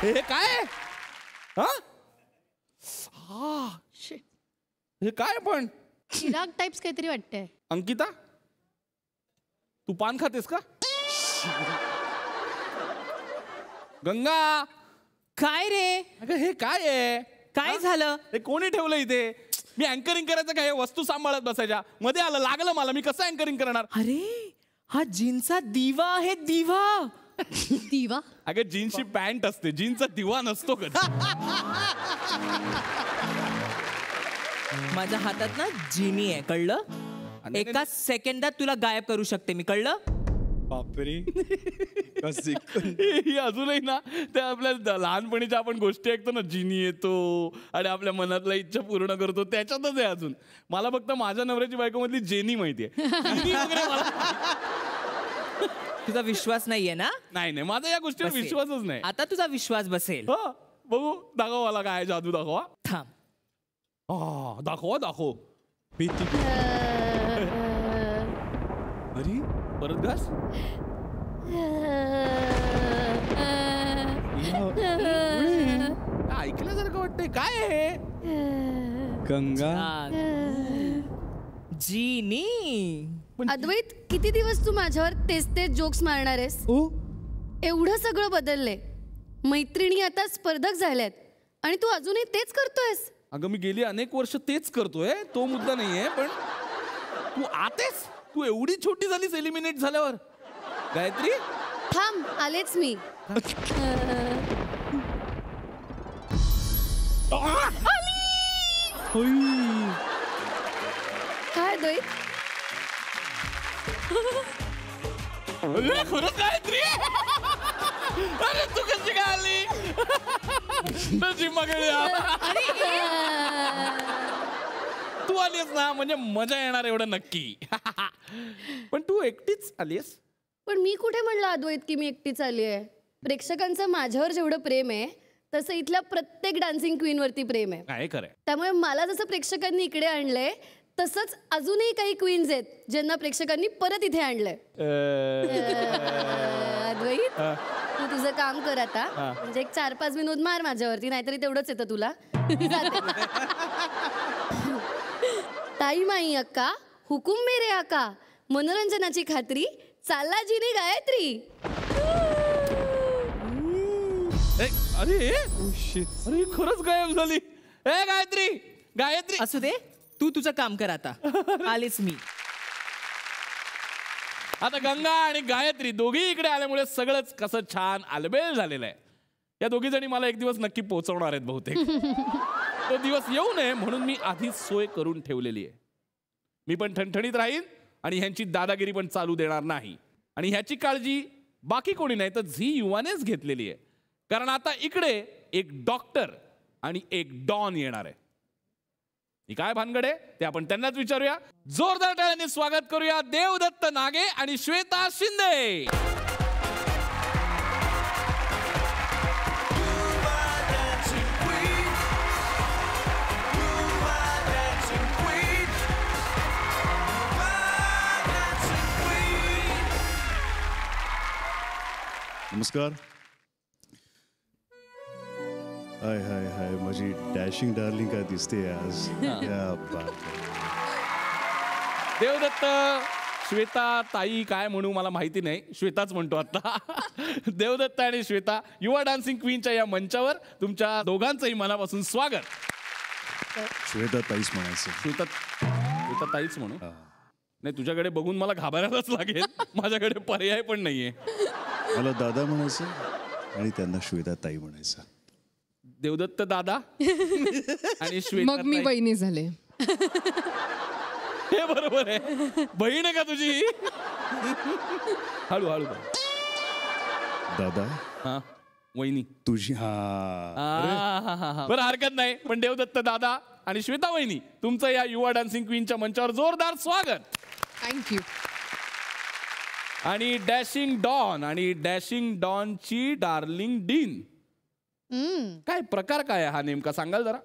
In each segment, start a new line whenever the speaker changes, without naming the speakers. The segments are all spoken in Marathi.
हे काय हा हे काय पण
चिराग टाइप्स काहीतरी वाटतंय.
अंकिता तू पान खातेस का? गंगा
काय रे?
अगं हे काय आहे?
काय झालं?
हे कोणी ठेवलं इथे? मी अँकरिंग करायचं काय? वस्तू सांभाळत बसायच्या मध्ये आलं लागलं मला. मी कसं अँकरिंग करणार?
अरे हा जीनचा दिवा आहे. दिवा
दिवा.
अगं जीन्सची पॅन्ट असते, जीन्सचा दिवा नसतो कधी.
माझ्या हातात ना जिनी आहे, कळलं? एका सेकंदात तुला गायब करू शकते मी, कळलं?
बापरे.
ही अजूनही ना त्या आपल्या लहानपणीच्या आपण गोष्टी ऐकतो ना, जिनी येतो आणि आपल्या मनातल्या इच्छा पूर्ण करतो, त्याच्यातच आहे अजून. मला फक्त माझ्या नवऱ्याची बायको मधली जेनी माहितीये.
तुझा विश्वास नाहीये ना?
नाही नाही, माझा या गोष्टीवर
बसेल.
विश्वासच नाही.
आता तुझा विश्वास बसेल.
हा बघू, दाखव मला काय जादू दाखवा.
थांब.
दाखवा दाखव. अरे परत घास. ऐकल्यासारखं वाटतंय. काय आहे?
गंगा.
जिनी.
अद्वैत, किती दिवस तू माझ्यावर तेच तेच जोक्स मारणार आहेस? एवढं सगळं बदललंय. मैत्रिणी आता स्पर्धक झाल्यात आणि तू अजूनही तेच करतोयस.
अगं मी गेली अनेक वर्ष तेच करतोय, तो मुद्दा नाहीये. पण तू आतेस. तू एवढी छोटी झालीस एलिमिनेट झाल्यावर. गायत्री
थांब, आलेच मी. काय अद्वैत?
खरंच गायत्री? अरे तू कशी काय आली? तू आलीस ना म्हणजे मजा येणार एवढं नक्की. पण तू एकटीच आलीस?
पण मी कुठे म्हणलं अद्वैत की मी एकटीच आली आहे? प्रेक्षकांचं माझ्यावर जेवढं प्रेम आहे तसं इथल्या प्रत्येक डान्सिंग क्वीन वरती प्रेम आहे.
काय खरंय.
त्यामुळे मला जसं प्रेक्षकांनी इकडे आणलंय तसंच अजूनही काही क्वीन्स आहेत ज्यांना प्रेक्षकांनी परत इथे आणलंय. अद्वैत, तू तुझं काम कर आता. म्हणजे एक 4-5 विनोद मार माझ्यावरती, नाहीतरी तेवढंच येतं तुला. ताई माई अक्का, हुकुम मेरे आका, मनोरंजनाची खात्री, चालला जिनी गायत्री.
अरे अरे खरंच गायब झाली. ए गायत्री, गायत्री.
असू दे, तू तुझं काम कर आता. आलेच मी.
आता गंगा आणि गायत्री दोघी इकडे आल्यामुळे सगळंच कसं छान आलबेल झालेलं आहे. या दोघी जणी मला एक दिवस नक्की पोहोचवणार आहेत बहुतेक. तो दिवस येऊ नये म्हणून मी आधीच सोय करून ठेवलेली आहे. मी पण ठणठणीत राहीन आणि ह्यांची दादागिरी पण चालू देणार नाही. आणि ह्याची काळजी बाकी कोणी नाही तर झी युवानेच घेतलेली आहे. कारण आता इकडे एक डॉक्टर आणि एक डॉन येणार आहे. ही काय भानगड आहे ते आपण त्यांनाच विचारूया. जोरदार टाळ्यांनी स्वागत करूया देवदत्त नागे आणि श्वेता शिंदे.
नमस्कार. हाय हाय हाय, माझी डॅशिंग डार्लिंग काय दिसते आज.
देवदत्त, श्वेता ताई काय म्हणू मला माहिती नाही, श्वेताच म्हणतो आता. देवदत्त आणि श्वेता युवा डान्सिंग क्वीनच्या या मंचावर तुमच्या दोघांचंही मनापासून स्वागत.
श्वेता ताईच म्हणायचं.
श्वेता ताईच म्हणू. नाही, तुझ्याकडे बघून मला घाबरायलाच लागेल. माझ्याकडे पर्याय पण नाहीये.
मला दादा म्हणायचं आणि त्यांना श्वेता ताई म्हणायचं.
देवदत्त दादा आणि श्वेता,
मग मी बहिणी झाले.
हे बरोबर आहे. बहीण आहे का तुझी? हळू हळू
दादा.
हा वहिनी
तुझी.
बरं हरकत नाही. पण देवदत्त दादा आणि श्वेता वहिनी तुमचं या युवा डान्सिंग क्वीनच्या मंचावर जोरदार स्वागत.
थँक्यू.
आणि डॅशिंग डॉन आणि डॅशिंग डॉनची डार्लिंग डीन. काय प्रकार काय हा नेमका सांगाल जरा?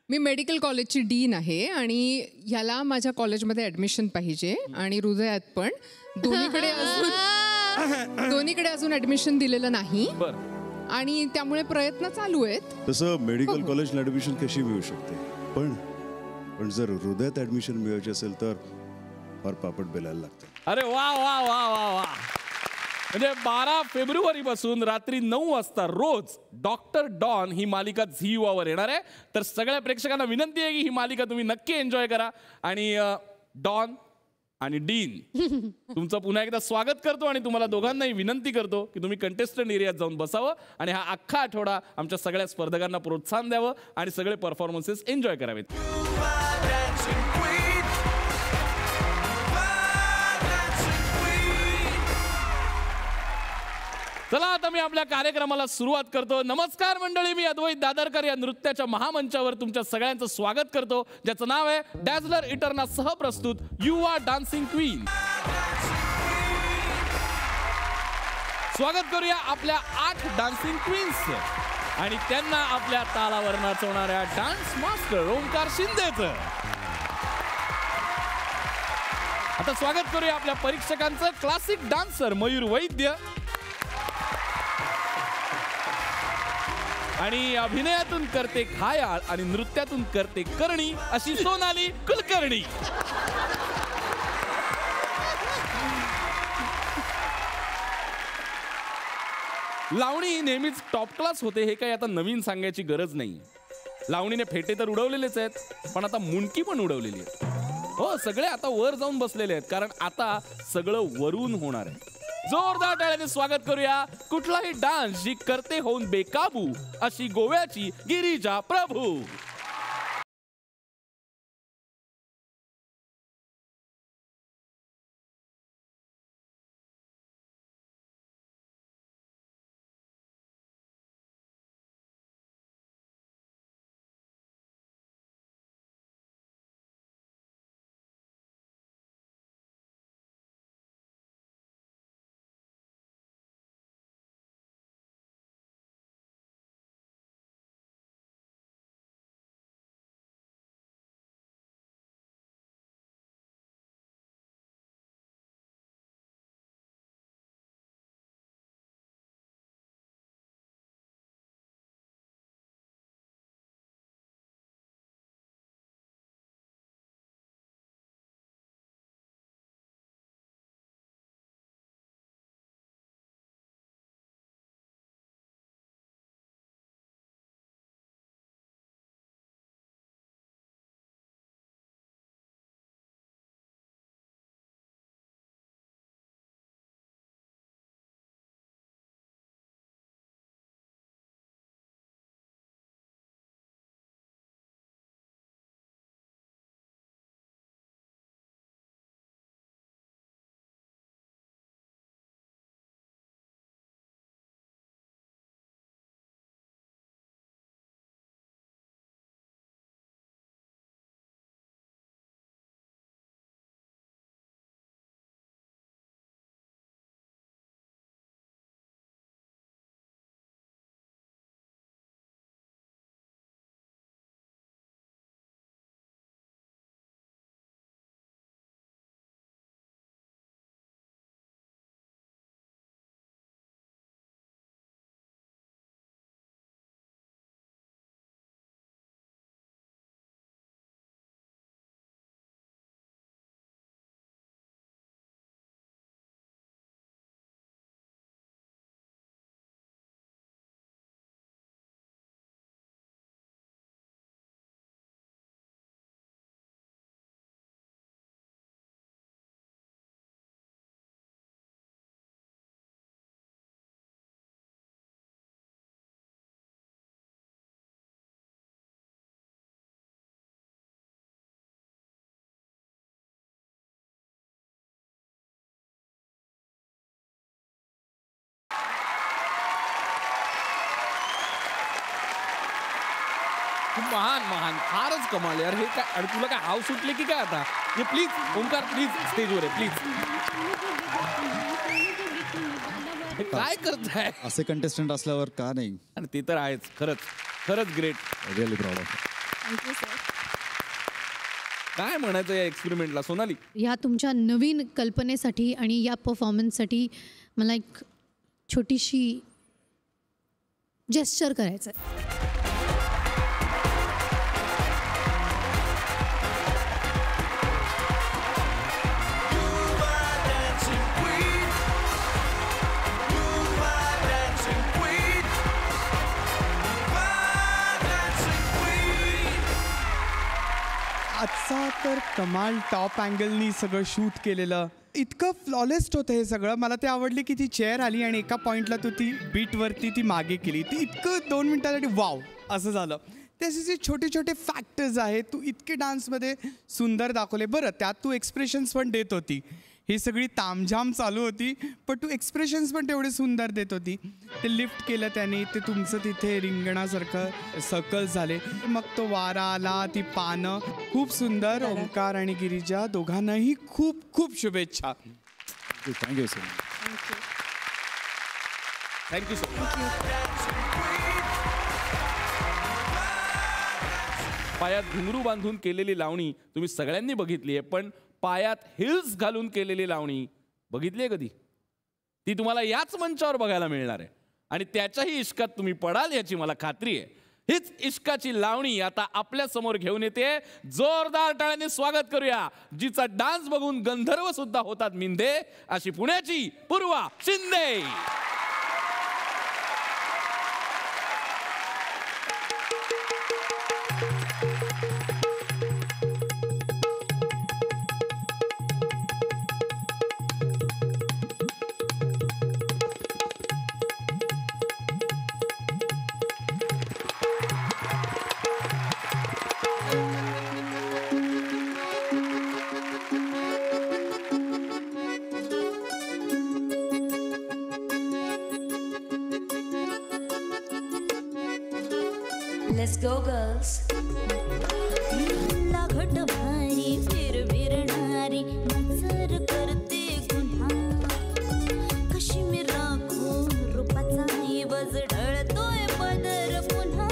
मी मेडिकल कॉलेजची डीन आहे आणि ह्याला माझ्या कॉलेजमध्ये ऍडमिशन पाहिजे आणि हृदयात पण. दोन्हीकडे अजून ऍडमिशन दिलेलं नाही. आणि त्यामुळे प्रयत्न चालू आहेत.
तसं मेडिकल कॉलेजला ऍडमिशन कशी मिळू शकते, पण जर हृदयात ऍडमिशन मिळवायची असेल तर फार पापड बेलायला लागतं.
अरे वा वा वा वा वा. म्हणजे 12 फेब्रुवारी पासून रात्री 9 वाजता रोज डॉक्टर डॉन ही मालिका झी युवावर येणार आहे. तर सगळ्या प्रेक्षकांना विनंती आहे की ही मालिका तुम्ही नक्की एन्जॉय करा. आणि डॉन आणि डीन तुमचं पुन्हा एकदा स्वागत करतो आणि तुम्हाला दोघांनाही विनंती करतो की तुम्ही कंटेस्टंट एरियात जाऊन बसावं आणि हा अख्खा आठवडा आमच्या सगळ्या स्पर्धकांना प्रोत्साहन द्यावं आणि सगळे परफॉर्मन्सेस एन्जॉय करावेत. चला आता मी आपल्या कार्यक्रमाला सुरुवात करतो. नमस्कार मंडळी, मी अद्वैत दादरकर या नृत्याच्या महामंचावर तुमच्या सगळ्यांचं स्वागत करतो, ज्याचं नाव आहे डॅझलर इटर्ना सह प्रस्तुत यू आर डान्सिंग क्वीन. स्वागत करूया आपल्या 8 डान्सिंग क्वीन्स आणि त्यांना आपल्या तालावर नाचवणाऱ्या डान्स मास्टर ओंकार शिंदेचं. आता स्वागत करूया आपल्या परीक्षकांचं क्लासिक डान्सर मयूर वैद्य आणि अभिनयातून करते घायाळ आणि नृत्यातून करते करणी अशी सोनाली कुलकर्णी. लावणी ही नेहमीच टॉप क्लास होते हे काही आता नवीन सांगायची गरज नाही. लावणीने फेटे तर उडवलेलेच आहेत, पण आता मुंडकी पण उडवलेली आहे. हो, सगळे आता वर जाऊन बसलेले आहेत, कारण आता सगळं वरून होणार आहे. जोरदार टाळ्याने स्वागत करूया कुठलाही डान्स जी करते होऊन बेकाबू अशी गोव्याची गिरिजा प्रभू. महान महान फारच कमाल यार. हे काय, आणि तुला काय हाव सुटले की काय आता? हे प्लीज ओंकार, प्लीज स्टेजवर आहे प्लीज. काय करताय?
असे कंटेस्टंट असल्यावर का नाही?
आणि ते तर आहेच. खरंच खरंच great.
Really proud of.
Thank you sir.
काय म्हणायचं या एक्सपेरिमेंटला सोनाली?
ह्या तुमच्या नवीन कल्पनेसाठी आणि या परफॉर्मन्ससाठी मला एक छोटीशी जेस्चर करायचं.
आजचा तर कमाल टॉप अँगलनी सगळं शूट केलेलं, इतकं फ्लॉलेस्ट होतं हे सगळं. मला ते आवडली की ती चेअर आली आणि एका पॉईंटला तू ती बीटवरती ती मागे केली, ती इतकं 2 मिनिटासाठी वाव असं झालं. त्याचे जे छोटे छोटे फॅक्टर्स आहेत, तू इतके डान्समध्ये सुंदर दाखवले. बरं, त्यात तू एक्सप्रेशन्स पण देत होती. ही सगळी तामझाम चालू होती, पण तू एक्सप्रेशन्स पण तेवढे सुंदर देत होती. ते लिफ्ट केलं त्याने, ते तुमचं तिथे रिंगणासारखं सर्कल्स झाले, मग तो वारा आला, ती पानं, खूप सुंदर. ओंकार आणि गिरिजा दोघांनाही खूप खूप शुभेच्छा.
Thank you so much.
Thank you so much. पायात घुंगरू बांधून केलेली लावणी तुम्ही सगळ्यांनी बघितली आहे, पण पायात हिल्स घालून केलेली लावणी बघितली आहे कधी? ती तुम्हाला याच मंचावर बघायला मिळणार आहे आणि त्याच्याही इश्कात तुम्ही पडाल याची मला खात्री आहे. हीच इश्काची लावणी आता आपल्या समोर घेऊन येते. जोरदार टाळ्यांनी स्वागत करूया. जिचा डान्स बघून गंधर्व सुद्धा होतात मिंदे, अशी पुण्याची पूर्वा शिंदे.
Let's go girls. लागट भारी फिरणारी नजर करते गुन्हा, कशी मी राखू रूपाचा इवज ढळतोय पदर पुन्हा.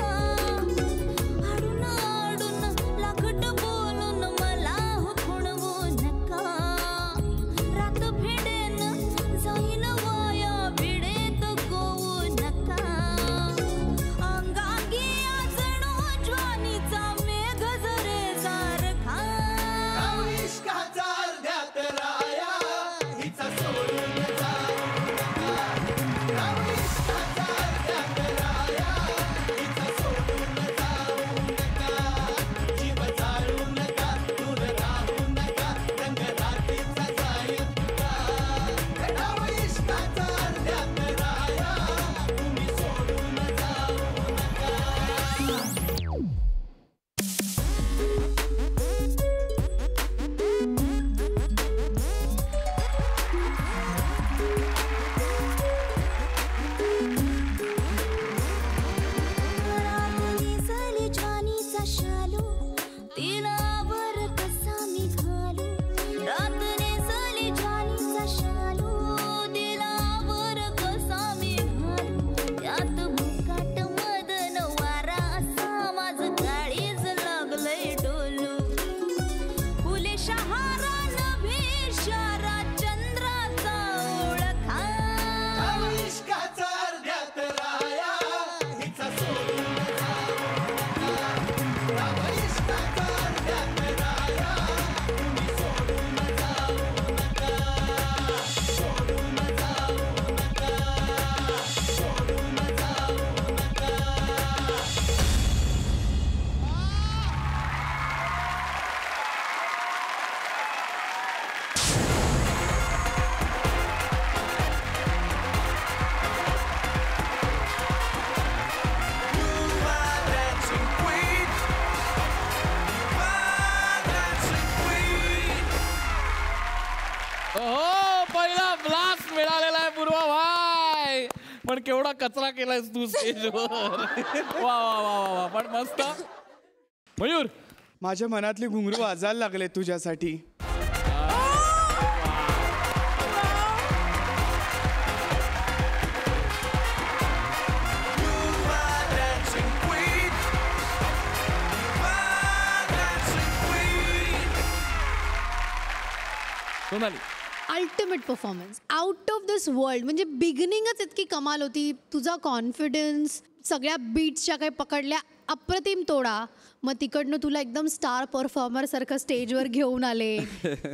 आडून आडून लागट बोलून मला हुकवू नका, रात भिडेन जाईन वाया भिडेत गोवू नका. अंगांगी ज्वानीचा मेघ जरे सारखा, इश्काचा अर्ध्यात राया हिचा सोडून जाऊ नका. इश्काचा अर्ध्यात राया हिचा सोडून जाऊ नका. जीव जाळू नका, दूर राहू नका, रंग रात्रीचा जाईल तुका. इश्काचा अर्ध्यात राया तुम्ही सोडून जाऊ नका. दिसली छानीचा शालू, तिला वर कसा मी घालू. रात नेसली छानीचा शालू, तिला वर कसा मी घालू. त्यात मुकाट मदन वारा असा माझं काळीज लागलंय डोलू. फुले शहारा नभे शारा चंद्राचा ओळखा. इश्काचा अर्ध्यात राया हिचा सोडून जाऊ नका. इश्काचा अर्ध्यात राया तुम्ही सोडून जाऊ नका. सोडून जाऊ नका. सोडून जाऊ नका.
हो, पहिला ब्लास्ट मिळालेला आहे पूर्वा भाई. पण केवढा कचरा केलायस तू स्टेजवर. वा वा वा वा वा, पण मस्त. मयूर,
माझ्या मनातले घुंगरू वाजायला लागले तुझ्यासाठी.
Sonali,
ultimate performance, out of this world. म्हणजे बिगिनिंगच इतकी कमाल होती. तुझा कॉन्फिडन्स,
सगळ्या बीट्सच्या काही पकडल्या, अप्रतिम तोडा. मग तिकडनं तुला एकदम स्टार परफॉर्मर सारखं स्टेजवर घेऊन आले.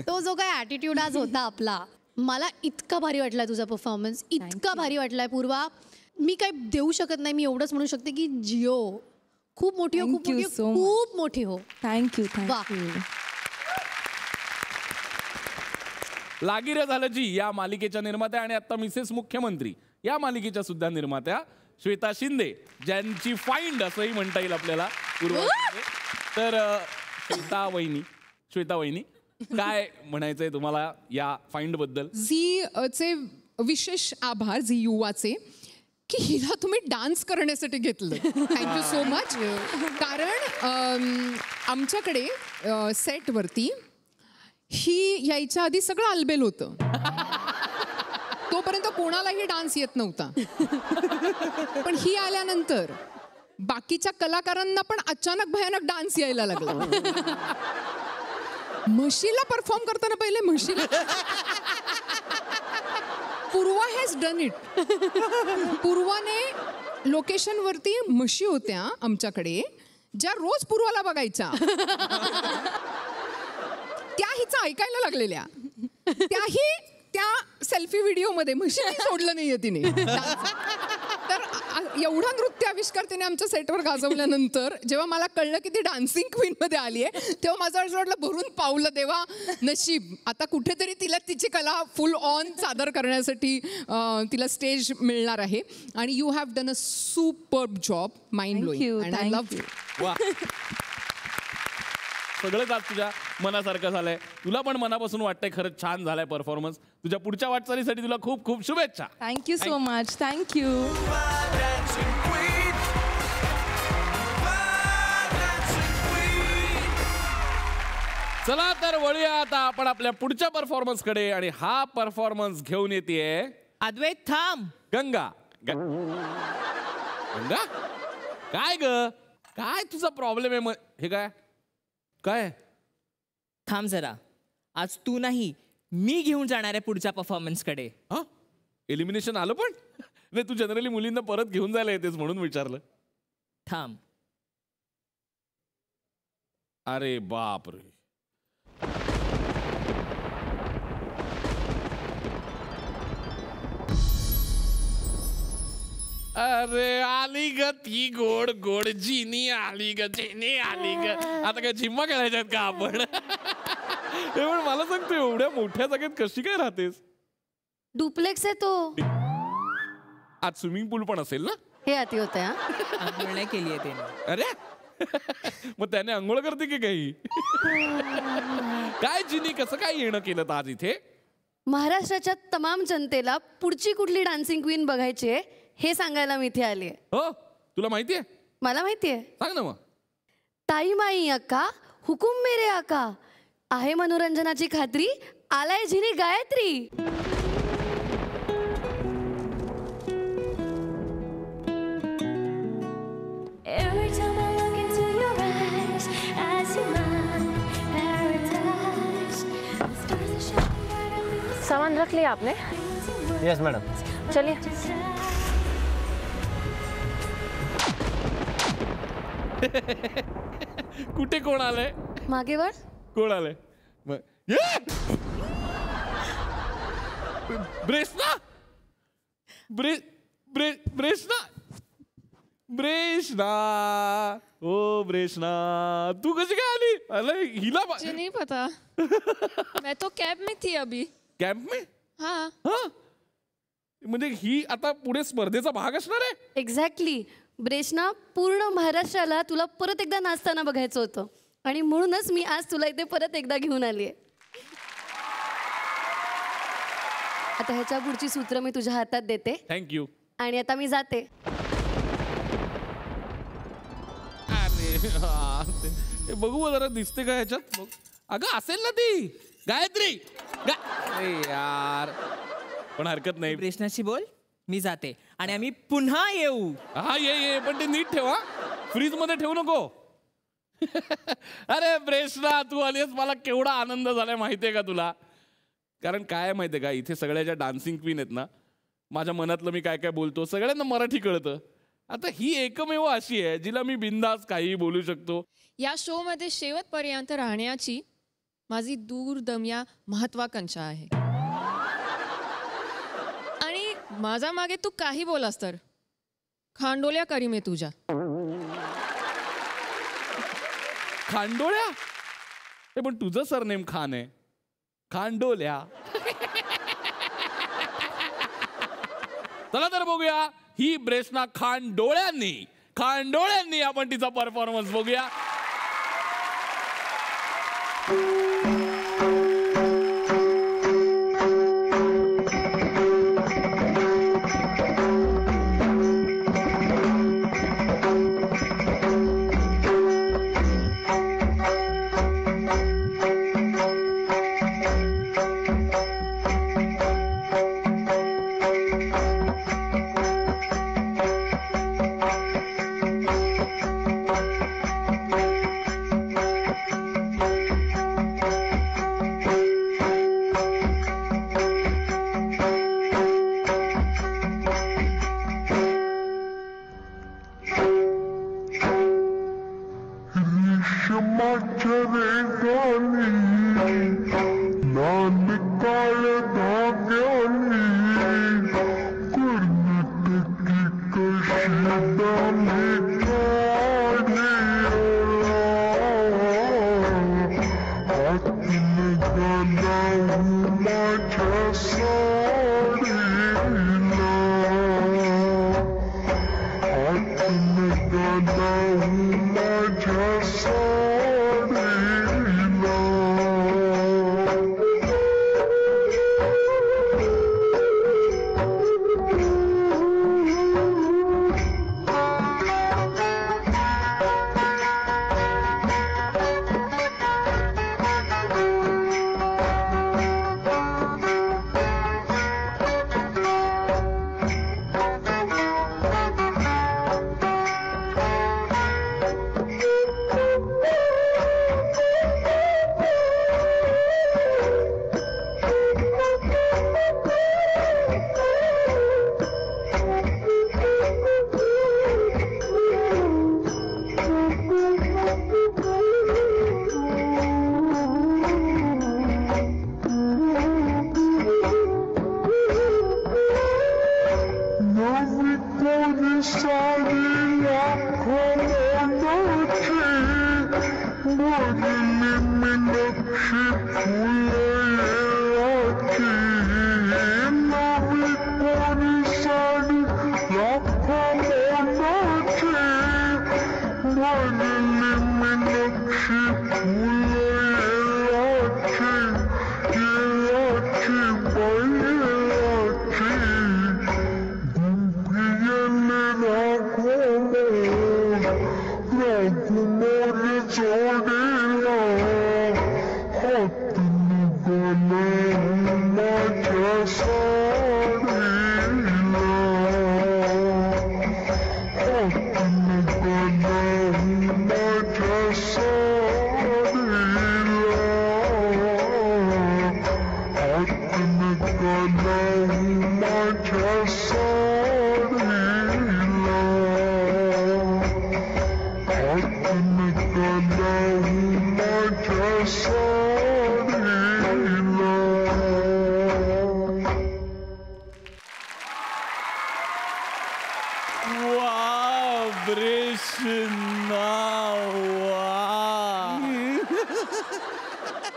तो जो काही ॲटिट्यूड आज होता आपला, मला इतका भारी वाटला तुझा परफॉर्मन्स, इतका भारी वाटलाय पूर्वा. मी काही देऊ शकत नाही, मी एवढंच म्हणू शकते की जिओ खूप मोठी हो, खूप मोठी हो, खूप मोठी हो.
थँक्यू.
लागिरे झालं जी या मालिकेच्या निर्मात्या आणि आता मिसेस मुख्यमंत्री या मालिकेच्या सुद्धा निर्मात्या श्वेता शिंदे, ज्यांची फाइंड असंही म्हणता येईल आपल्याला पूर्व. तर श्वेता वहिनी काय म्हणायचंय तुम्हाला या फाइंड बद्दल?
झीचे विशेष आभार, झी युवाचे, की हिला तुम्ही डान्स करण्यासाठी घेतलं. Thank you so much. कारण आमच्याकडे सेटवरती ही यायच्या आधी सगळं आलबेल होतं. तोपर्यंत कोणालाही डान्स येत नव्हता. पण ही आल्यानंतर बाकीच्या कलाकारांना पण अचानक भयानक डान्स यायला लागला. म्हशीला परफॉर्म करताना पहिले म्हशीला पूर्वा हॅज डन इट. पूर्वाने लोकेशनवरती म्हशी होत्या आमच्याकडे, ज्या रोज पूर्वाला बघायच्या. त्या हिचं ऐकायला लागलेल्या, त्याही त्या सेल्फी व्हिडिओमध्ये म्हशीने सोडलं नाहीये तिने. तर एवढा नृत्य आविष्कार तिने आमच्या सेटवर गाजवल्यानंतर जेव्हा मला कळलं की ती डान्सिंग क्वीन मध्ये आली आहे, तेव्हा माझं असं वाटलं भरून पावलं देवा नशीब. आता कुठेतरी तिला तिची कला फुल ऑन सादर करण्यासाठी तिला स्टेज मिळणार आहे. आणि you have done a superb job, mind blowing, and I love you.
वा, सगळंच आज तुझ्या मनासारखं झालंय. तुला पण मनापासून वाटतंय खरंच छान झालाय परफॉर्मन्स. तुझ्या पुढच्या वाटचालीसाठी तुला खूप खूप शुभेच्छा.
Thank you so much. थँक्यू.
चला तर वळूया आता आपण आपल्या पुढच्या परफॉर्मन्स कडे. आणि हा परफॉर्मन्स घेऊन येतेय
अद्वैत थांब.
गंगा. गंगा काय ग, काय तुझा प्रॉब्लेम आहे? हे काय काय
थांब जरा. आज तू नाही, मी घेऊन जाणार आहे पुढच्या परफॉर्मन्स कडे.
हा, एलिमिनेशन आलं पण नाही. तू जनरली मुलींना परत घेऊन जायला येतेस म्हणून विचारलं.
थांब.
अरे बाप रे. अरे आली ग ती गोड गोड जिनी आली ग, जिनी आली ग. आता काय झिम्मा खेळायच्यात का आपण? हे पण मला सांगतो, एवढ्या मोठ्या जागेत कशी काय राहतेस?
डुप्लेक्स आहे तो.
आज स्विमिंग पूल पण असेल ना?
हे अति होत आहे.
आंघोळ नाही केली आहे त्याने.
अरे मग त्याने आंघोळ करते की काही? काय जिनी, कसं काय येणं केलं आज इथे?
महाराष्ट्राच्या तमाम जनतेला पुढची कुठली डान्सिंग क्वीन बघायची आहे हे सांगायला मी इथे आली आहे.
हो, तुला माहितीये?
मला माहितीये.
सांग ना मग.
ताई माई अक्का, हुकुम मेरे आका, आहे मनोरंजनाची खात्री, आलाय झिनी Gayatri.
Every time I look into your eyes, I see my paradise. The stars are shining bright on me.
सामान रख लिया आपने?
Yes madam.
चलिए.
कुठे कोण आलंय?
मागे वळ.
कोण आलंय? ब्रेस्ना, ब्रेस्ना, ब्रेस्ना. ओ ब्रेस्ना, तू कशी काय आली? अरे हिला
मुझे नहीं पता. मैं तो कैब में थी अभी.
कॅम्प में?
हाँ.
हा, म्हणजे ही आता पुढे स्पर्धेचा भाग असणार आहे?
एक्झॅक्टली. ब्रेशना, पूर्ण महाराष्ट्राला तुला परत एकदा नाचताना बघायचं होतं आणि म्हणूनच मी आज तुला इथे परत एकदा घेऊन आली आहे. आता ह्याच्या पुढची सूत्र मी तुझ्या हातात देते.
थँक्यू.
आणि आता मी जाते.
अरे हे बघू जरा दिसते का ह्याच्यात? अगं असेल ना ती गायत्री. अरे यार, पण हरकत नाही.
ब्रेशनाशी बोल, मी जाते आणि आम्ही पुन्हा येऊ.
हा ये, पण ते नीट ठेवा, फ्रीज मध्ये ठेवू नको. अरे ब्रेशना, तू आलीस, मला केवढा आनंद झालाय माहितीये का तुला? कारण काय माहितीये का, इथे सगळ्या ज्या डान्सिंग क्वीन आहेत ना, माझ्या मनातलं मी काय काय बोलतो सगळ्यांना मराठी कळतं. आता ही एकमेव अशी आहे जिला मी बिनधास्त काही बोलू शकतो.
या शो मध्ये शेवटपर्यंत राहण्याची माझी दूरदम्या महत्वाकांक्षा आहे. आणि माझ्या मागे तू काही बोलास तर खांडोल्या करी मी तुझ्या.
खांडोळ्या? हे पण तुझं सरनेम खान आहे. खांडोल्या. चला तर बघूया ही ब्रेस्ना खांडोळ्यांनी आपण तिचा परफॉर्मन्स बघूया.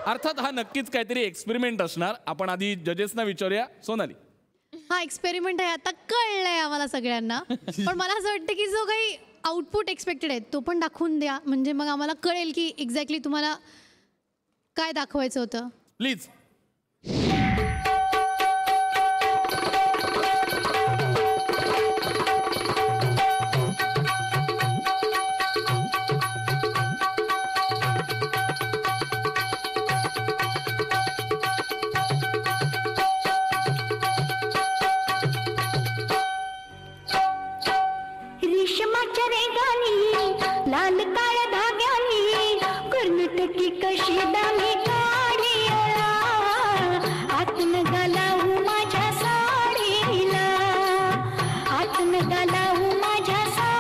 अर्थात हा नक्कीच काहीतरी एक्सपेरिमेंट असणार. आपण आधी जजेसना विचारूया. सोनाली,
हा एक्सपेरिमेंट आहे आता कळलंय आम्हाला सगळ्यांना. पण मला असं वाटतं की जो काही आउटपुट एक्सपेक्टेड आहे तो पण दाखवून द्या, म्हणजे मग आम्हाला कळेल की एक्झॅक्टली तुम्हाला काय दाखवायचं होतं.
प्लीज.
लाल काळ्या धाग्यानी कर्नाटकी कशी दामी काढी आतन घालावू माझ्या साडीला, आतन घालावू माझ्या साडीला.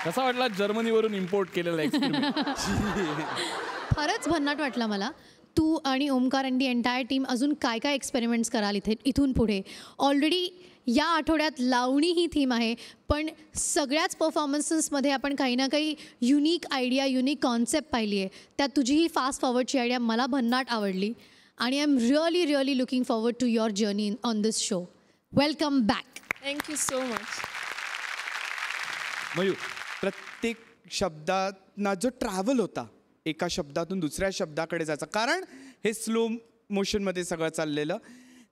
कसा वाटला जर्मनीवरून इम्पोर्ट केलेला एक्सपेरिमेंट?
फारच भन्नाट वाटला मला. तू आणि ओमकार आणि दी एंटायर टीम अजून काय काय एक्सपेरिमेंट्स कराल इथून पुढे. ऑलरेडी या आठवड्यात लावणी ही थीम आहे, पण सगळ्याच परफॉर्मन्सेसमध्ये आपण काही ना काही युनिक आयडिया, युनिक कॉन्सेप्ट पाहिली आहे. त्यात तुझी ही फास्ट फॉरवर्डची आयडिया मला भन्नाट आवडली आणि I am really really looking forward to your journey on this show. Welcome back.
Thank you so much.
Mayur, प्रत्येक शब्दांना जो ट्रॅव्हल होता, एका शब्दातून दुसऱ्या शब्दाकडे जायचा, कारण हे स्लो मोशनमध्ये सगळं चाललेलं,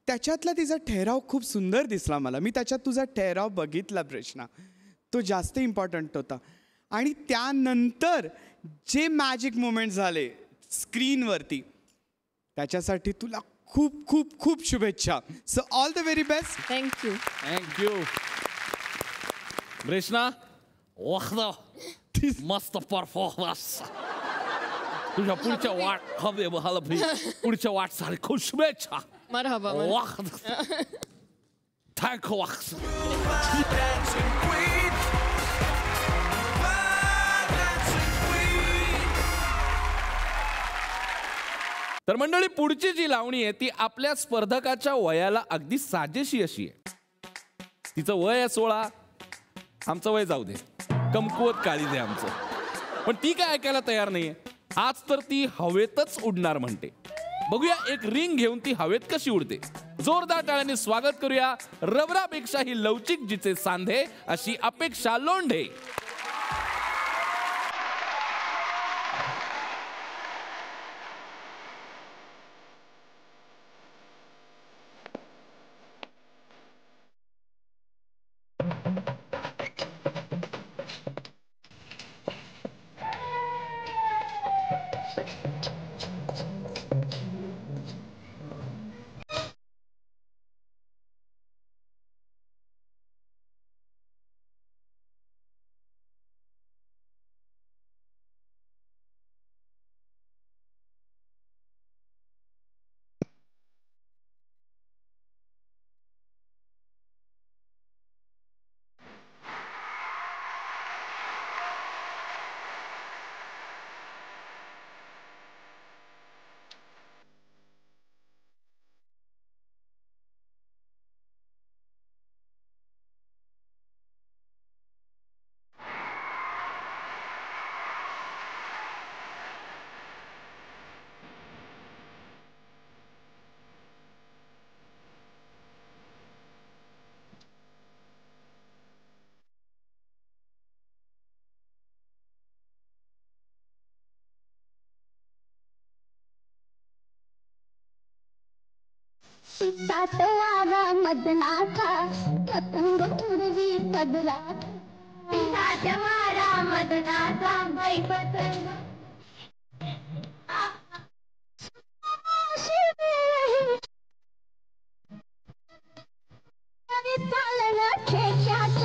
त्याच्यातला तिचा ठहराव खूप सुंदर दिसला मला. मी त्याच्यात तुझा ठहराव बघितला प्रश्न, तो जास्त इम्पॉर्टंट होता. आणि त्यानंतर जे मॅजिक मोमेंट झाले स्क्रीनवरती, त्याच्यासाठी तुला खूप खूप खूप शुभेच्छा. So all the very best.
Thank you.
Thank you. Reshna, मस्त परफॉर्मन्स. तुझ्या पुढच्या पुढच्या वाटसाठी खूप शुभेच्छा.
मरहबा.
थँक्यू. तर मंडळी, पुढची जी लावणी आहे ती आपल्या स्पर्धकाच्या वयाला अगदी साजेशी अशी आहे. तिचं वय आहे 16, आमचं वय जाऊ दे, कमकुवत काळी दे आमचं, पण ती काय ऐकायला तयार नाहीये. आज तर ती हवेतच उडणार म्हणते. बघूया एक रिंग घेऊन ती हवेत कशी उडते. जोरदार टाळ्यांनी स्वागत करूया रबरापेक्षा ही लवचिक जिचे सांधे अशी अपेक्षा लोंढे.
सातवारा मदनाचा पतंग उडवी पदरात. सातवारा मदनाचा बाई पतंग चाललं ठेक्यात,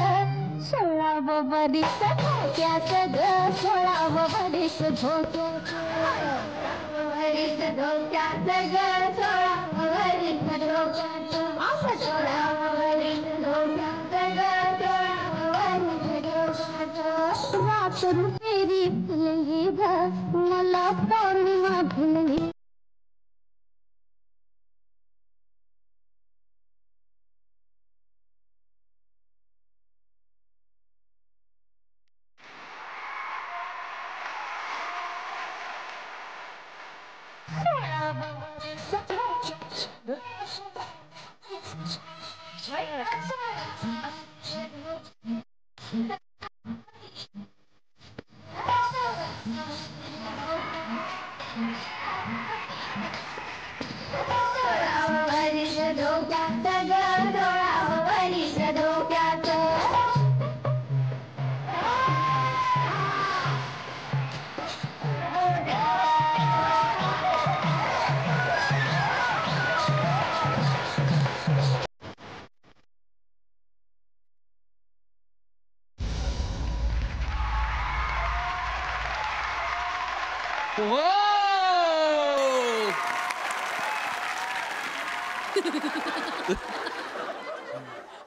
सोळाव बरीच धोक्यात ग, सोळाव बरीच धोक्यात, बरीच धोक्यात ग, सोळाव बरीच धोक्यात, सोळाव बरीच धोक्यात ग, सोळाव बरीच धोक्यात. रात रुपेरी फुलली ग, मला पौर्णिमा फुलली.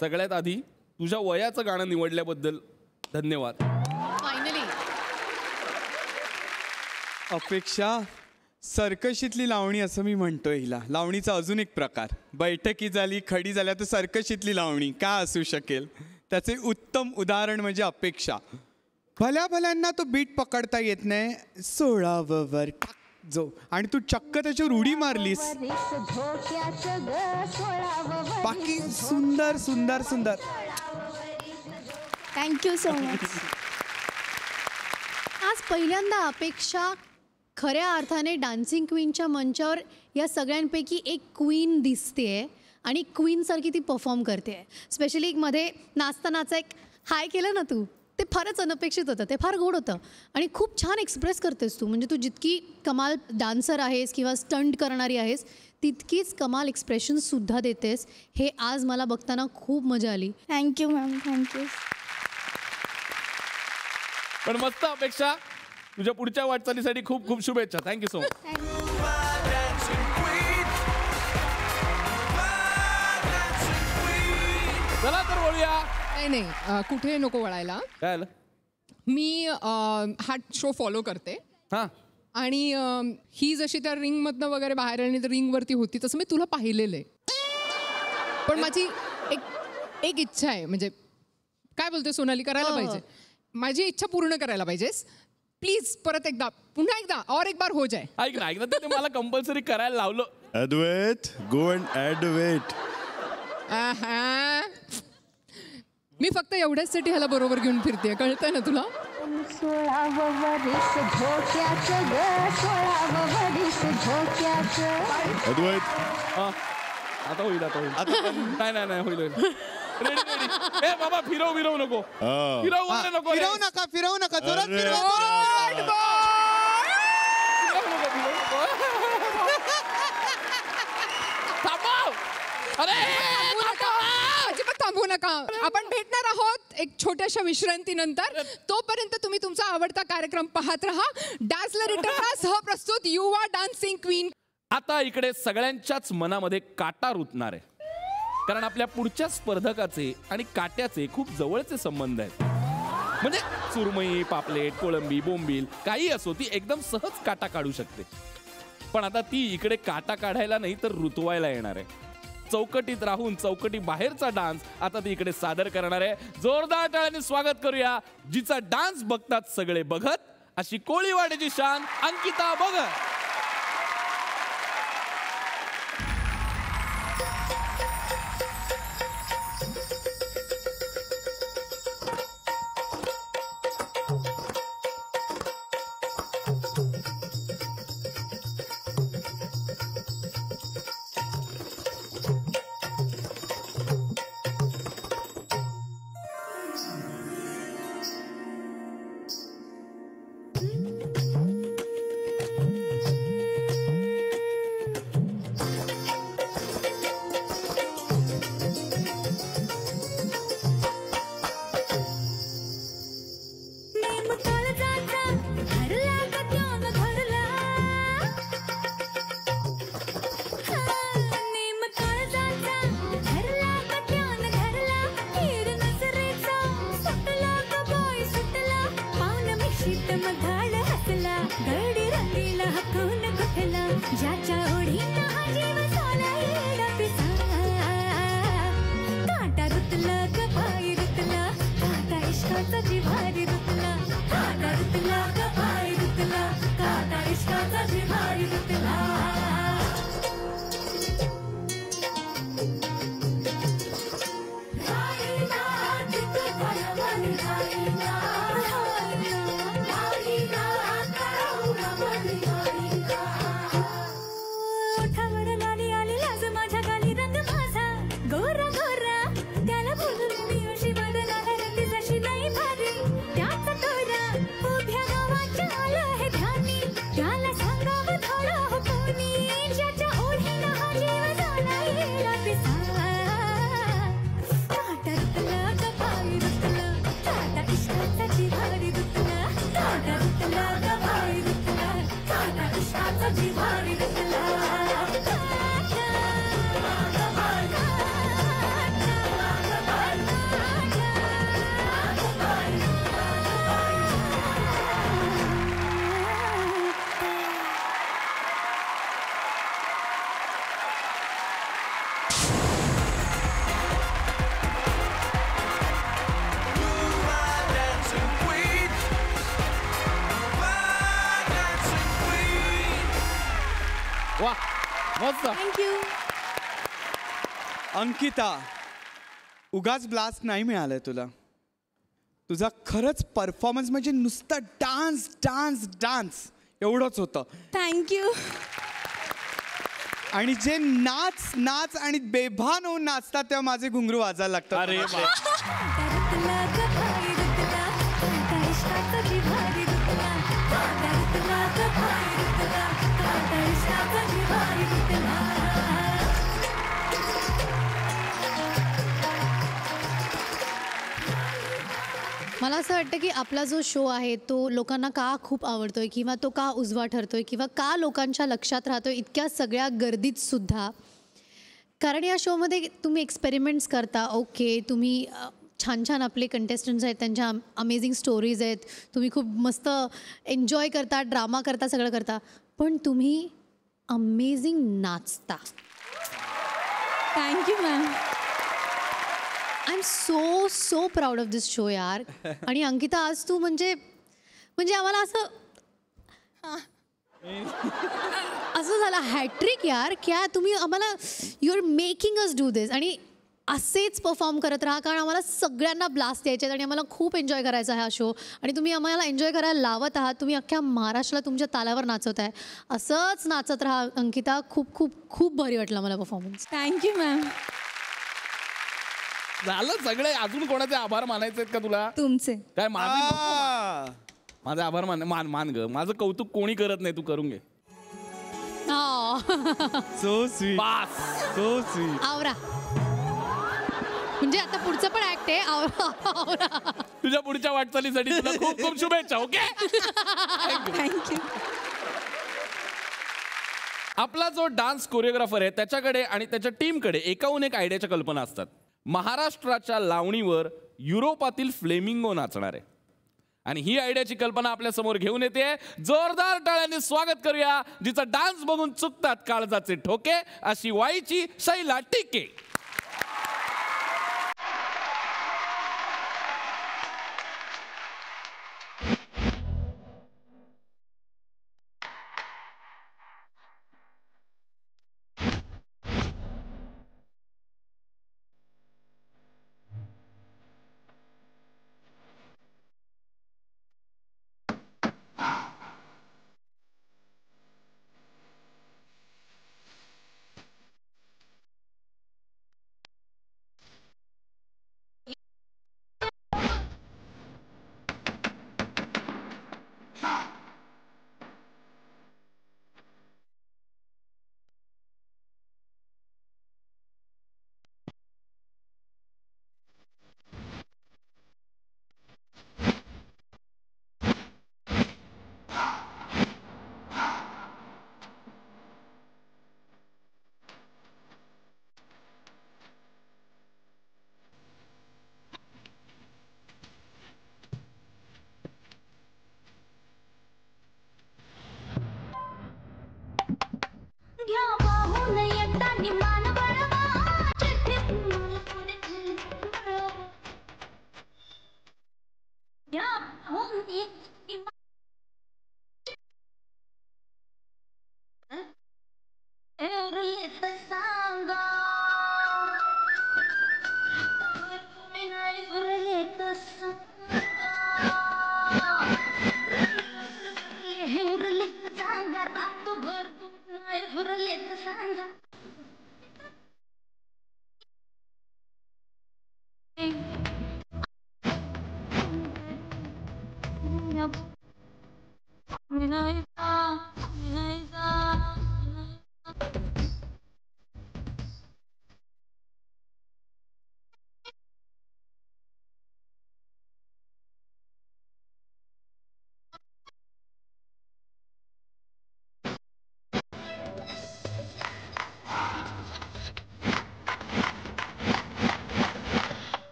सगळ्यात आधी तुझ्या वयाचं गाणं निवडल्याबद्दल धन्यवाद.
अपेक्षा सर्कशीतली लावणी असं मी म्हणतोय हिला. लावणीचा अजून एक प्रकार. बैठकी झाली, खडी झाल्या तर सर्कशीतली लावणी काय असू शकेल. त्याचे उत्तम उदाहरण म्हणजे अपेक्षा. भल्या भल्यांना तो बीट पकडता येत नाही. 16 वर जो आणि तू चक्क त्याच्यावर उडी मारलीस. बाकी सुंदर सुंदर सुंदर.
Thank you so much. आज पहिल्यांदा अपेक्षा खऱ्या अर्थाने डान्सिंग क्वीनच्या मंचावर या सगळ्यांपैकी एक क्वीन दिसतेय आणि क्वीनसारखी ती परफॉर्म करते. स्पेशली एक मध्ये नाचतानाचा एक हाय केलं ना तू, ते फारच अनपेक्षित होतं. ते फार गोड होतं आणि खूप छान एक्सप्रेस करतेस तू. म्हणजे तू जितकी कमाल डान्सर आहेस किंवा स्टंट करणारी आहेस तितकीच कमाल एक्सप्रेशनसुद्धा देतेस. हे आज मला बघताना खूप मजा आली.
Thank you ma'am, thank you.
पण मस्त अपेक्षा. तुझ्या पुढच्या वाटचालीसाठी खूप खूप शुभेच्छा. Thank you so much. चला तर बोलूया.
नाही कुठे नको वळायला.
काय आलं?
मी हा शो फॉलो करते.
हां.
आणि ही जशी त्या रिंगमधनं वगैरे बाहेर आणि रिंगवरती होती तसं मी तुला पाहिलेलं आहे. पण माझी एक इच्छा आहे. म्हणजे काय बोलते सोनाली, करायला पाहिजे. माझी इच्छा पूर्ण करायला पाहिजेस प्लीज. परत एकदा, पुन्हा एकदा और एक बार हो जाए.
ऐक ना ते मला कंपल्सरी करायला लावलं.
अद्वैत, गो अँड ॲड वेट.
मी फक्त एवढ्याचसाठी ह्याला बरोबर घेऊन फिरते, कळतंय ना तुला.
16 वर्ष झोक्याचं ग, 16 वर्ष झोक्याचं.
अद्वैत,
आता होईल नाही होईल. रेडी. ए बाबा फिरव नको.
फिरवू नका जोरात फिरवा.
अजिबात थांबू नका. आपण भेटणार आहोत एक छोट्याशा विश्रांतीनंतर. तोपर्यंत तुम्ही तुमचा आवडता कार्यक्रम पाहत राहा. डान्सलर इंटरव्ह्यू सहप्रस्तुत युवा डान्सिंग क्वीन.
आता इकडे सगळ्यांच्याच मनामध्ये काटा रुतणार आहे. कारण आपल्या पुढच्या स्पर्धकाचे आणि काट्याचे खूप जवळचे संबंध आहेत. म्हणजे सुरमई, पापलेट, कोळंबी, बोंबील काही असो, ती एकदम सहज काटा काढू शकते. पण आता ती इकडे काटा काढायला नाही तर रुतवायला येणार आहे. चौकटीत राहून चौकटी बाहेरचा डान्स आता ती इकडे सादर करणार आहे. जोरदार टाळ्यांनी स्वागत करूया जिचा डान्स बघतात सगळे बघत अशी कोळीवाड्याची शान अंकिता भगत. वा मस्त.
थँक्यू.
अंकिता, उगाच ब्लास्ट नाही मिळालंय तुला. तुझा खरंच परफॉर्मन्स म्हणजे नुसतं डान्स डान्स डान्स एवढंच होतं.
थँक्यू.
आणि जे नाच नाच आणि बेभान होऊन नाचतात तेव्हा माझे घुंगरू वाजायला लागतात.
अरे
मला असं वाटतं की आपला जो शो आहे तो लोकांना का खूप आवडतोय किंवा तो का उजवा ठरतोय किंवा का लोकांच्या लक्षात राहतोय इतक्या सगळ्या गर्दीत सुद्धा. कारण या शोमध्ये तुम्ही एक्सपेरिमेंट्स करता. ओके, तुम्ही छान छान आपले कंटेस्टंट्स आहेत, त्यांच्या अमेझिंग स्टोरीज आहेत, तुम्ही खूप मस्त एन्जॉय करता, ड्रामा करता, सगळं करता, पण तुम्ही अमेझिंग नाचता. Thank you ma'am. I am so proud of this show यार. आणि अंकिता, आज तू म्हणजे आम्हाला असं झालं हॅट्रिक यार. क्या तुम्ही आम्हाला you are making us do this. आणि असेच परफॉर्म करत राहा, कारण आम्हाला सगळ्यांना ब्लास्ट द्यायचे आहेत आणि आम्हाला खूप एन्जॉय करायचा हा शो. आणि तुम्ही आम्हाला एन्जॉय करायला लावत आहात. तुम्ही अख्ख्या महाराष्ट्राला तुमच्या तालावर नाचवत आहे. असंच नाचत राहा अंकिता. खूप खूप खूप भारी वाटलं मला परफॉर्मन्स. Thank you ma'am.
झालं सगळे. अजून कोणाचे आभार मानायचे आहेत का तुला?
तुमचे.
काय माझे आभार मान ग. माझं कौतुक कोणी करत नाही, तू करून घे.
So sweet.
Pass.
So sweet.
आवरा. म्हणजे आता पुढचं पण ऍक्ट आहे. आवरा.
तुझ्या पुढच्या वाटचालीसाठी तुला खूप खूप शुभेच्छा. Okay,
thank you.
आपला जो डान्स कोरिओग्राफर आहे त्याच्याकडे आणि त्याच्या टीमकडे एकाहून एक आयडियाच्या कल्पना असतात. महाराष्ट्राच्या लावणीवर युरोपातील फ्लेमिंगो नाचणार आहे आणि ही आयडियाची कल्पना आपल्या समोर घेऊन येते. जोरदार टाळ्यांनी स्वागत करूया जिचा डान्स बघून चुकतात काळजाचे ठोके, अशी वाईची शैला टिके.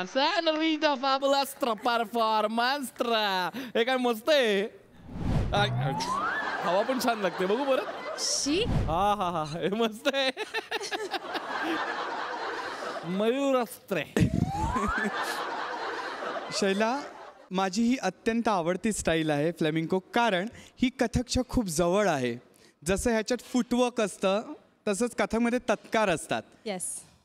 Senorita Fabulous performance. हे काय मस्त आहे. हवा पण छान लागते. बघू बरं. हा हा हा, हे मस्त आहे. मयूरस्त्रे.
शैला, माझी ही अत्यंत आवडती स्टाईल आहे फ्लेमिंको, कारण ही कथकच्या खूप जवळ आहे. जसं ह्याच्यात फुटवर्क असतं तसंच कथकमध्ये तत्कार असतात.
येस.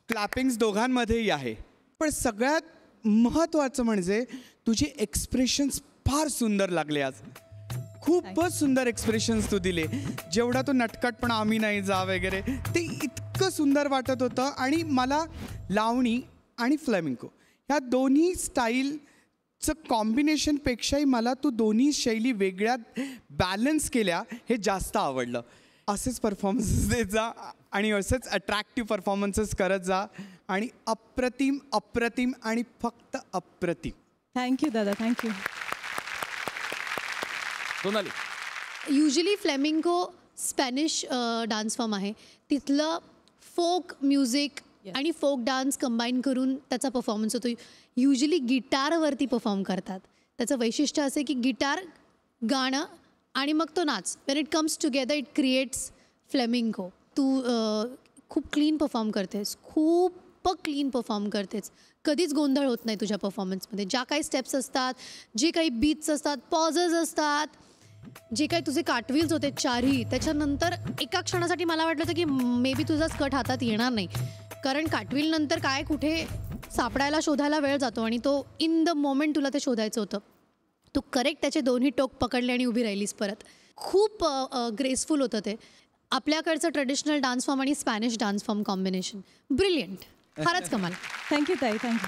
क्लॅपिंग्स दोघांमध्येही आहे. पण सगळ्यात महत्त्वाचं म्हणजे तुझे एक्सप्रेशन्स फार सुंदर लागले आज. खूपच सुंदर एक्सप्रेशन्स तू दिले. जेवढा तो नटखटपणा आम्ही नाही जा वगैरे ते इतकं सुंदर वाटत होतं. आणि मला लावणी आणि फ्लेमिंको ह्या दोन्ही स्टाईलचं कॉम्बिनेशनपेक्षाही मला तू दोन्ही शैली वेगळ्या बॅलन्स केल्या हे जास्त आवडलं. असेच परफॉर्मन्सेस देत जा आणि असेच अट्रॅक्टिव्ह परफॉर्मन्सेस करत जा आणि अप्रतिम अप्रतिम आणि फक्त अप्रतिम.
थँक्यू दादा, thank you.
Sonali,
usually flamenco Spanish dance form आहे. तिथलं फोक म्युझिक आणि फोक डान्स कंबाईन करून त्याचा परफॉर्मन्स होतो. युजली गिटारवरती परफॉर्म करतात. त्याचं वैशिष्ट्य असं की गिटार, गाणं आणि मग तो नाच, when it comes together it creates flamenco. तू खूप क्लीन परफॉर्म करतेस, खूप क्लीन परफॉर्म करतेस. कधीच गोंधळ होत नाही तुझ्या परफॉर्मन्समध्ये. ज्या काही स्टेप्स असतात, जे काही बीट्स असतात, पॉजेस असतात, जे काही तुझे कार्टव्हील्स होते चारही, त्याच्यानंतर एका क्षणासाठी मला वाटलं होतं की मे बी तुझा स्कर्ट हातात येणार नाही, कारण कार्टव्हील नंतर काय कुठे सापडायला शोधायला वेळ जातो आणि तो इन द मोमेंट तुला ते शोधायचं होतं. तू करेक्ट त्याचे दोन्ही टोक पकडले आणि उभी राहिलीस परत. खूप ग्रेसफुल होतं ते. आपल्याकडचं ट्रेडिशनल डान्स फॉर्म आणि Spanish dance form combination brilliant. फारच कमाल.
थँक्यू ताई, थँक्यू.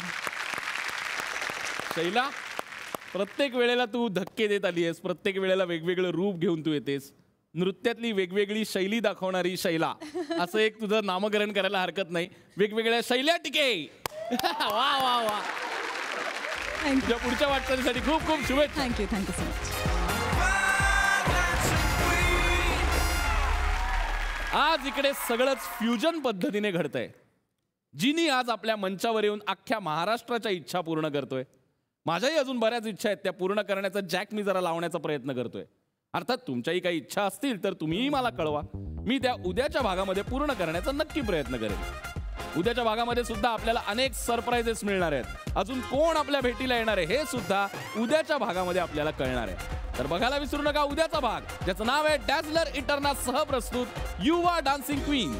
शैला, प्रत्येक वेळेला तू धक्के देत आली आहेस. प्रत्येक वेळेला वेगवेगळं रूप घेऊन तू येतेस. नृत्यातली वेगवेगळी शैली दाखवणारी शैला, असं एक तुझं नामकरण करायला हरकत नाही. वेगवेगळ्या शैल्या टिके. वा वा वा. तुझ्या पुढच्या वाटचालीसाठी खूप खूप शुभेच्छा.
Thank you, thank you so much.
आज इकडे सगळंच फ्युजन पद्धतीने घडतंय. जिनी आज आपल्या मंचावर येऊन अख्ख्या महाराष्ट्राच्या इच्छा पूर्ण करतोय. माझ्याही अजून बऱ्याच इच्छा आहेत, त्या पूर्ण करण्याचा जॅक मी जरा लावण्याचा प्रयत्न करतोय. अर्थात तुमच्याही काही इच्छा असतील तर तुम्हीही मला कळवा. मी त्या उद्याच्या भागामध्ये पूर्ण करण्याचा नक्की प्रयत्न करेन. उद्याच्या भागामध्ये सुद्धा आपल्याला अनेक सरप्राइजेस मिळणार आहेत. अजून कोण आपल्या भेटीला येणार आहे हे सुद्धा उद्याच्या भागामध्ये आपल्याला कळणार आहे. तर बघायला विसरू नका उद्याचा भाग, ज्याचं नाव आहे डॅझलर इटर्ना सह प्रस्तुत युवा डान्सिंग क्वीन.